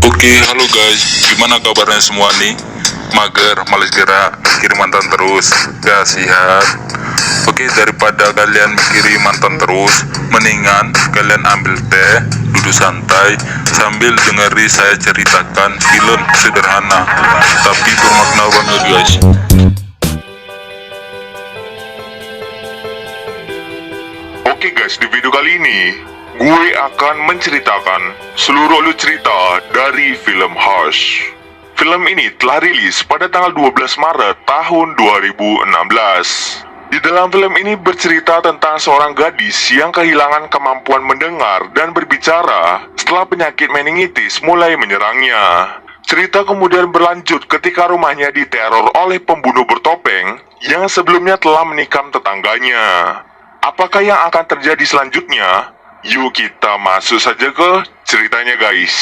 Oke, halo guys, gimana kabarnya semua nih? Mager, males gerak, mikirin mantan terus, kasihan. Oke, daripada kalian mikirin mantan terus, mendingan kalian ambil teh, duduk santai, sambil dengeri saya ceritakan film sederhana, tapi bermakna banget guys. Oke guys, di video kali ini gue akan menceritakan seluruh alur cerita dari film Hush. Film ini telah rilis pada tanggal 12 Maret tahun 2016. Di dalam film ini bercerita tentang seorang gadis yang kehilangan kemampuan mendengar dan berbicara setelah penyakit meningitis mulai menyerangnya. Cerita kemudian berlanjut ketika rumahnya diteror oleh pembunuh bertopeng yang sebelumnya telah menikam tetangganya. Apakah yang akan terjadi selanjutnya? Yuk kita masuk saja ke ceritanya guys.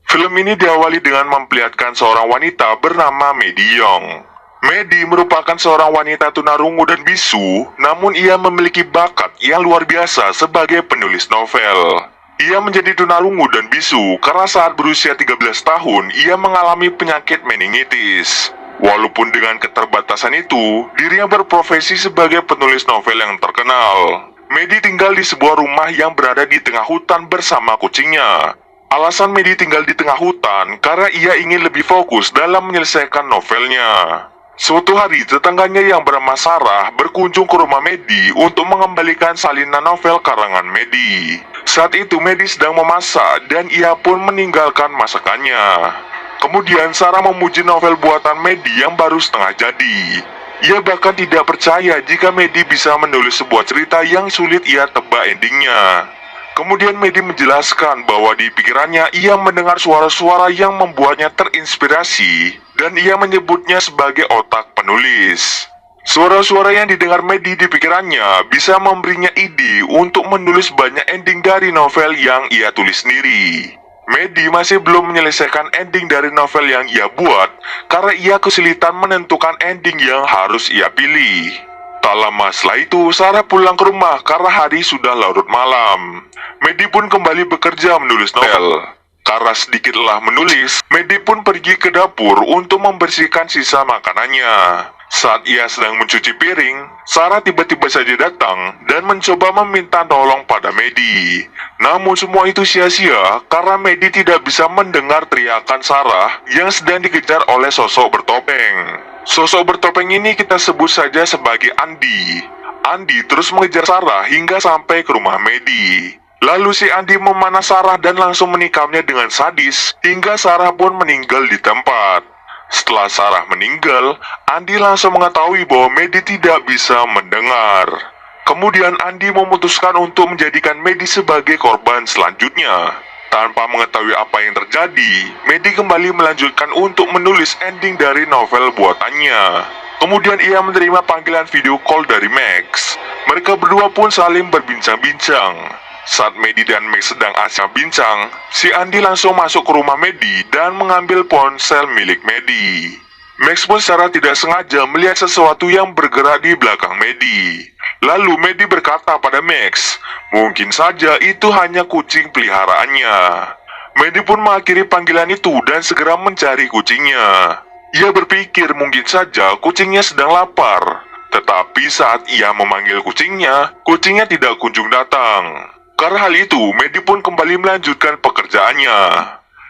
Film ini diawali dengan memperlihatkan seorang wanita bernama Maddie Young. Maddie merupakan seorang wanita tunarungu dan bisu, namun ia memiliki bakat yang luar biasa sebagai penulis novel. Ia menjadi tunarungu dan bisu karena saat berusia 13 tahun ia mengalami penyakit meningitis. Walaupun dengan keterbatasan itu, dirinya berprofesi sebagai penulis novel yang terkenal. Maddie tinggal di sebuah rumah yang berada di tengah hutan bersama kucingnya. Alasan Maddie tinggal di tengah hutan karena ia ingin lebih fokus dalam menyelesaikan novelnya. Suatu hari, tetangganya yang bernama Sarah berkunjung ke rumah Maddie untuk mengembalikan salinan novel karangan Maddie. Saat itu Maddie sedang memasak dan ia pun meninggalkan masakannya. Kemudian Sarah memuji novel buatan Maddie yang baru setengah jadi. Ia bahkan tidak percaya jika Maddie bisa menulis sebuah cerita yang sulit ia tebak endingnya. Kemudian Maddie menjelaskan bahwa di pikirannya ia mendengar suara-suara yang membuatnya terinspirasi dan ia menyebutnya sebagai otak penulis. Suara-suara yang didengar Maddie di pikirannya bisa memberinya ide untuk menulis banyak ending dari novel yang ia tulis sendiri. Maddie masih belum menyelesaikan ending dari novel yang ia buat karena ia kesulitan menentukan ending yang harus ia pilih. Tak lama setelah itu, Sarah pulang ke rumah karena hari sudah larut malam. Maddie pun kembali bekerja menulis novel. Karena sedikit lelah menulis, Maddie pun pergi ke dapur untuk membersihkan sisa makanannya. Saat ia sedang mencuci piring, Sarah tiba-tiba saja datang dan mencoba meminta tolong pada Maddie. Namun semua itu sia-sia karena Maddie tidak bisa mendengar teriakan Sarah yang sedang dikejar oleh sosok bertopeng. Sosok bertopeng ini kita sebut saja sebagai Andy. Andy terus mengejar Sarah hingga sampai ke rumah Maddie. Lalu si Andy memanah Sarah dan langsung menikamnya dengan sadis hingga Sarah pun meninggal di tempat. Setelah Sarah meninggal, Andy langsung mengetahui bahwa Maddie tidak bisa mendengar. Kemudian Andy memutuskan untuk menjadikan Maddie sebagai korban selanjutnya. Tanpa mengetahui apa yang terjadi, Maddie kembali melanjutkan untuk menulis ending dari novel buatannya. Kemudian ia menerima panggilan video call dari Max. Mereka berdua pun saling berbincang-bincang. Saat Maddie dan Max sedang asyik bincang, si Andy langsung masuk ke rumah Maddie dan mengambil ponsel milik Maddie. Max pun secara tidak sengaja melihat sesuatu yang bergerak di belakang Maddie. Lalu Maddie berkata pada Max, mungkin saja itu hanya kucing peliharaannya. Maddie pun mengakhiri panggilan itu dan segera mencari kucingnya. Ia berpikir mungkin saja kucingnya sedang lapar. Tetapi saat ia memanggil kucingnya tidak kunjung datang. Karena hal itu, Maddie pun kembali melanjutkan pekerjaannya.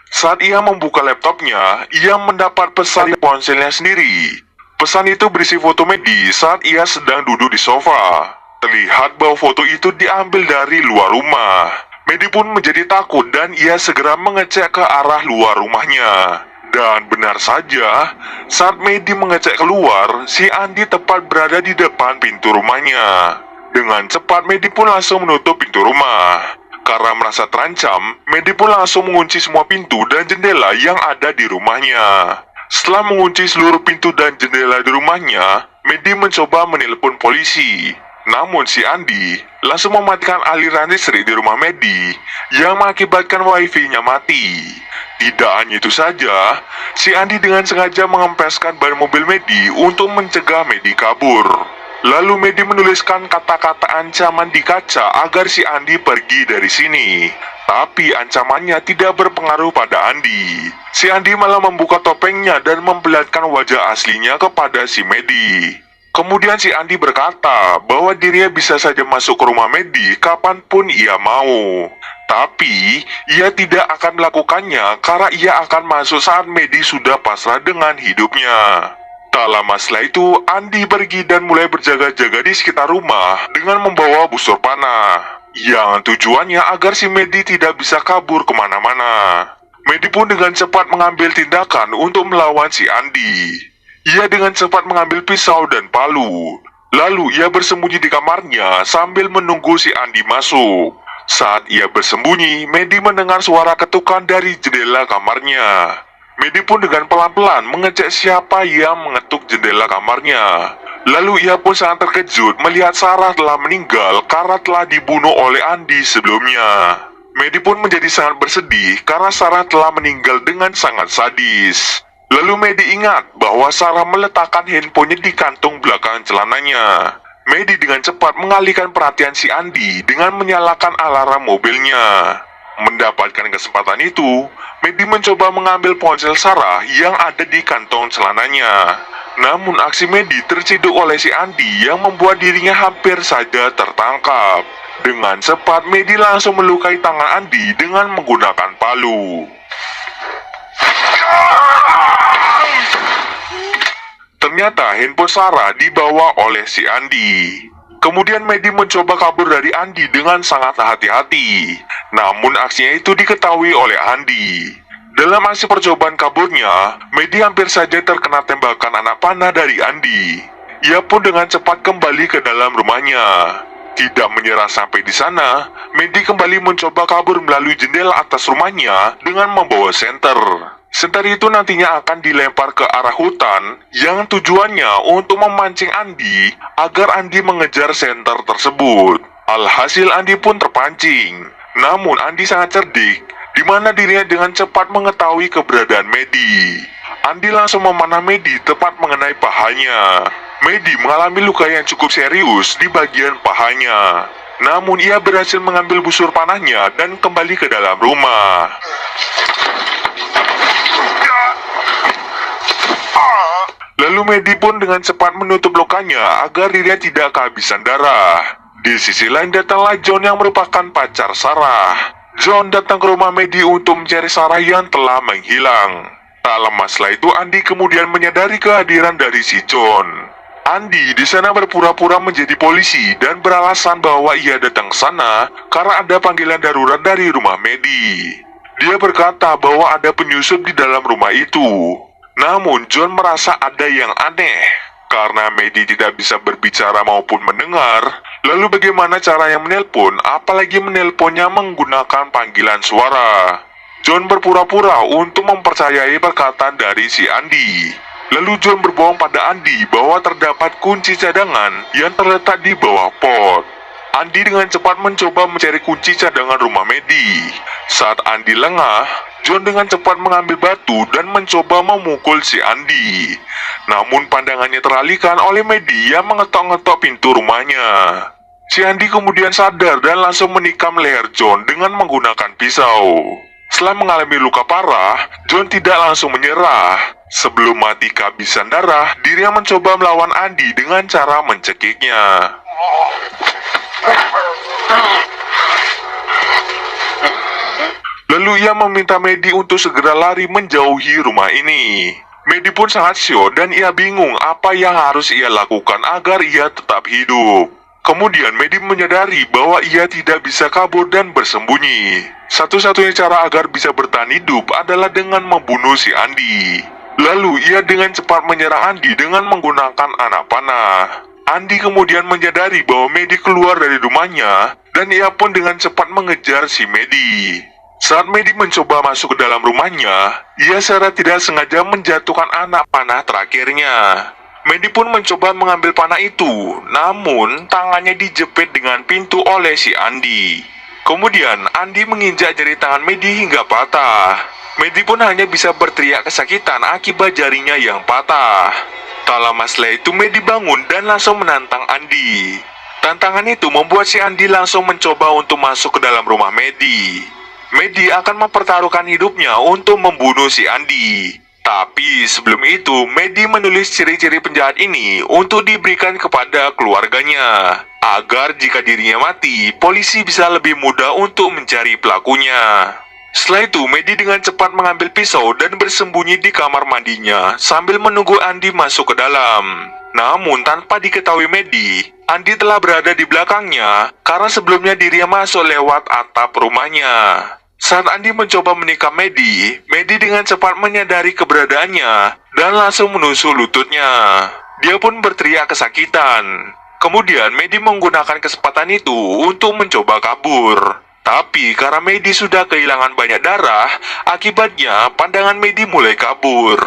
Saat ia membuka laptopnya, ia mendapat pesan di ponselnya sendiri. Pesan itu berisi foto Maddie saat ia sedang duduk di sofa. Terlihat bahwa foto itu diambil dari luar rumah. Maddie pun menjadi takut dan ia segera mengecek ke arah luar rumahnya. Dan benar saja, saat Maddie mengecek keluar, si Andy tepat berada di depan pintu rumahnya. Dengan cepat, Maddie pun langsung menutup pintu rumah. Karena merasa terancam, Maddie pun langsung mengunci semua pintu dan jendela yang ada di rumahnya. Setelah mengunci seluruh pintu dan jendela di rumahnya, Maddie mencoba menelpon polisi. Namun si Andi langsung mematikan aliran listrik di rumah Medi yang mengakibatkan wifi-nya mati. Tidak hanya itu saja, si Andi dengan sengaja mengempeskan ban mobil Medi untuk mencegah Medi kabur. Lalu Medi menuliskan kata-kata ancaman di kaca agar si Andi pergi dari sini. Tapi ancamannya tidak berpengaruh pada Andi. Si Andi malah membuka topengnya dan memperlihatkan wajah aslinya kepada si Medi. Kemudian si Andi berkata bahwa dirinya bisa saja masuk ke rumah Medi kapanpun ia mau. Tapi ia tidak akan melakukannya karena ia akan masuk saat Medi sudah pasrah dengan hidupnya. Tak lama setelah itu, Andi pergi dan mulai berjaga-jaga di sekitar rumah dengan membawa busur panah, yang tujuannya agar si Medi tidak bisa kabur kemana-mana. Medi pun dengan cepat mengambil tindakan untuk melawan si Andi. Ia dengan cepat mengambil pisau dan palu. Lalu ia bersembunyi di kamarnya sambil menunggu si Andi masuk. Saat ia bersembunyi, Medi mendengar suara ketukan dari jendela kamarnya. Medi pun dengan pelan-pelan mengecek siapa yang mengetuk jendela kamarnya. Lalu ia pun sangat terkejut melihat Sarah telah meninggal karena telah dibunuh oleh Andi sebelumnya. Medi pun menjadi sangat bersedih karena Sarah telah meninggal dengan sangat sadis. Lalu Medi ingat bahwa Sarah meletakkan handphonenya di kantung belakang celananya. Medi dengan cepat mengalihkan perhatian si Andi dengan menyalakan alarm mobilnya. Mendapatkan kesempatan itu, Medi mencoba mengambil ponsel Sarah yang ada di kantong celananya. Namun aksi Medi terciduk oleh si Andi yang membuat dirinya hampir saja tertangkap. Dengan cepat Medi langsung melukai tangan Andi dengan menggunakan palu. Ternyata handphone Sarah dibawa oleh si Andi. Kemudian Medi mencoba kabur dari Andi dengan sangat hati-hati. Namun aksinya itu diketahui oleh Andi. Dalam aksi percobaan kaburnya, Medi hampir saja terkena tembakan anak panah dari Andi. Ia pun dengan cepat kembali ke dalam rumahnya. Tidak menyerah sampai di sana, Medi kembali mencoba kabur melalui jendela atas rumahnya dengan membawa senter. Senter itu nantinya akan dilempar ke arah hutan yang tujuannya untuk memancing Andi agar Andi mengejar senter tersebut. Alhasil Andi pun terpancing. Namun Andi sangat cerdik, di mana dirinya dengan cepat mengetahui keberadaan Medi. Andi langsung memanah Medi tepat mengenai pahanya. Medi mengalami luka yang cukup serius di bagian pahanya. Namun ia berhasil mengambil busur panahnya dan kembali ke dalam rumah. Lalu Medi pun dengan cepat menutup lukanya agar dirinya tidak kehabisan darah. Di sisi lain datanglah John yang merupakan pacar Sarah. John datang ke rumah Medi untuk mencari Sarah yang telah menghilang. Tak lama setelah itu Andi kemudian menyadari kehadiran dari si John. Andi di sana berpura-pura menjadi polisi dan beralasan bahwa ia datang ke sana karena ada panggilan darurat dari rumah Medi. Dia berkata bahwa ada penyusup di dalam rumah itu. Namun John merasa ada yang aneh, karena Medi tidak bisa berbicara maupun mendengar. Lalu bagaimana cara yang menelpon, apalagi menelponnya menggunakan panggilan suara. John berpura-pura untuk mempercayai perkataan dari si Andi. Lalu John berbohong pada Andi bahwa terdapat kunci cadangan yang terletak di bawah pot. Andi dengan cepat mencoba mencari kunci cadangan rumah Medi. Saat Andi lengah, John dengan cepat mengambil batu dan mencoba memukul si Andi. Namun pandangannya teralihkan oleh Medi yang mengetok-ngetok pintu rumahnya. Si Andi kemudian sadar dan langsung menikam leher John dengan menggunakan pisau. Setelah mengalami luka parah, John tidak langsung menyerah. Sebelum mati kehabisan darah, dirinya mencoba melawan Andi dengan cara mencekiknya. Lalu ia meminta Medi untuk segera lari menjauhi rumah ini. Medi pun sangat syok dan ia bingung apa yang harus ia lakukan agar ia tetap hidup. Kemudian Medi menyadari bahwa ia tidak bisa kabur dan bersembunyi. Satu-satunya cara agar bisa bertahan hidup adalah dengan membunuh si Andi. Lalu ia dengan cepat menyerang Andi dengan menggunakan anak panah. Andi kemudian menyadari bahwa Medi keluar dari rumahnya dan ia pun dengan cepat mengejar si Medi. Saat Medi mencoba masuk ke dalam rumahnya, ia secara tidak sengaja menjatuhkan anak panah terakhirnya. Medi pun mencoba mengambil panah itu, namun tangannya dijepit dengan pintu oleh si Andi. Kemudian Andi menginjak jari tangan Medi hingga patah. Medi pun hanya bisa berteriak kesakitan akibat jarinya yang patah. Tak lama setelah itu Medi bangun dan langsung menantang Andi. Tantangan itu membuat si Andi langsung mencoba untuk masuk ke dalam rumah Medi. Medi akan mempertaruhkan hidupnya untuk membunuh si Andi. Tapi sebelum itu, Medi menulis ciri-ciri penjahat ini untuk diberikan kepada keluarganya, agar jika dirinya mati, polisi bisa lebih mudah untuk mencari pelakunya. Setelah itu, Medi dengan cepat mengambil pisau dan bersembunyi di kamar mandinya sambil menunggu Andi masuk ke dalam. Namun tanpa diketahui Medi, Andi telah berada di belakangnya karena sebelumnya dirinya masuk lewat atap rumahnya. Saat Andi mencoba menikam Medi, Medi dengan cepat menyadari keberadaannya dan langsung menusuk lututnya. Dia pun berteriak kesakitan. Kemudian Medi menggunakan kesempatan itu untuk mencoba kabur. Tapi karena Medi sudah kehilangan banyak darah, akibatnya pandangan Medi mulai kabur.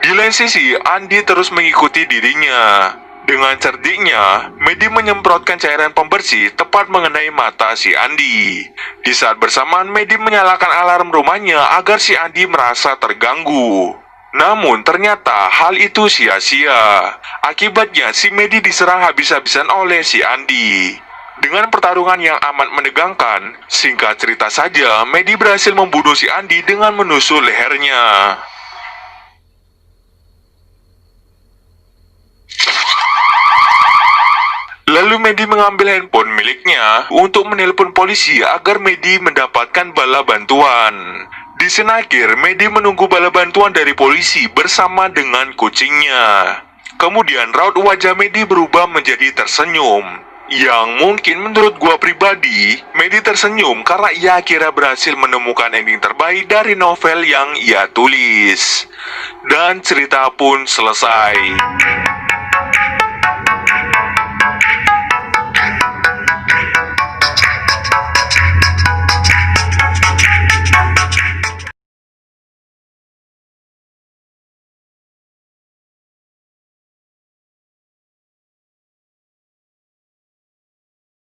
Di lain sisi, Andi terus mengikuti dirinya. Dengan cerdiknya, Medi menyemprotkan cairan pembersih tepat mengenai mata si Andi. Di saat bersamaan, Medi menyalakan alarm rumahnya agar si Andi merasa terganggu. Namun ternyata hal itu sia-sia. Akibatnya si Medi diserang habis-habisan oleh si Andi. Dengan pertarungan yang amat menegangkan, singkat cerita saja, Medi berhasil membunuh si Andi dengan menusuk lehernya. Lalu Medi mengambil handphone miliknya untuk menelpon polisi agar Medi mendapatkan bala bantuan. Di sana akhir, Medi menunggu bala bantuan dari polisi bersama dengan kucingnya. Kemudian raut wajah Medi berubah menjadi tersenyum. Yang mungkin menurut gua pribadi, Medi tersenyum karena ia akhirnya berhasil menemukan ending terbaik dari novel yang ia tulis. Dan cerita pun selesai.